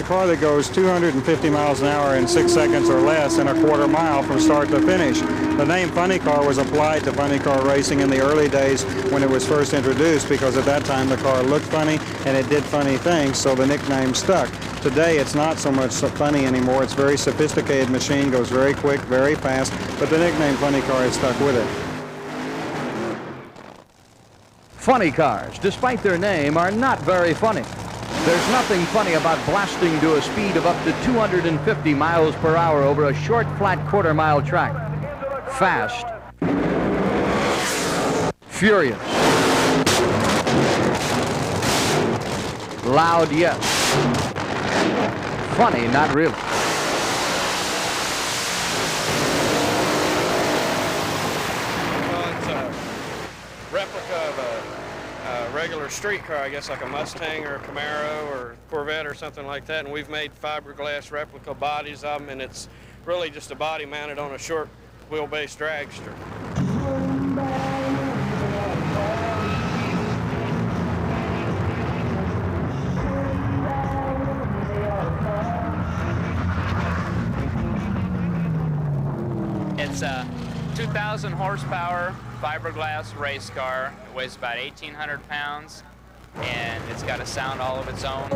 car that goes 250 miles an hour in 6 seconds or less in a quarter mile from start to finish. The name funny car was applied to funny car racing in the early days when it was first introduced, because at that time the car looked funny and it did funny things, so the nickname stuck. Today it's not so much funny anymore. It's a very sophisticated machine, goes very quick, very fast, but the nickname funny car has stuck with it. Funny cars, despite their name, are not very funny. There's nothing funny about blasting to a speed of up to 250 miles per hour over a short, flat quarter-mile track. Fast. Furious. Loud, yes. Funny, not really. Well, it's a replica of a regular street car, I guess, like a Mustang or a Camaro or Corvette or something like that, and we've made fiberglass replica bodies of them, and it's really just a body mounted on a short wheelbase dragster. It's a 2,000 horsepower fiberglass race car. It weighs about 1,800 pounds, and it's got a sound all of its own.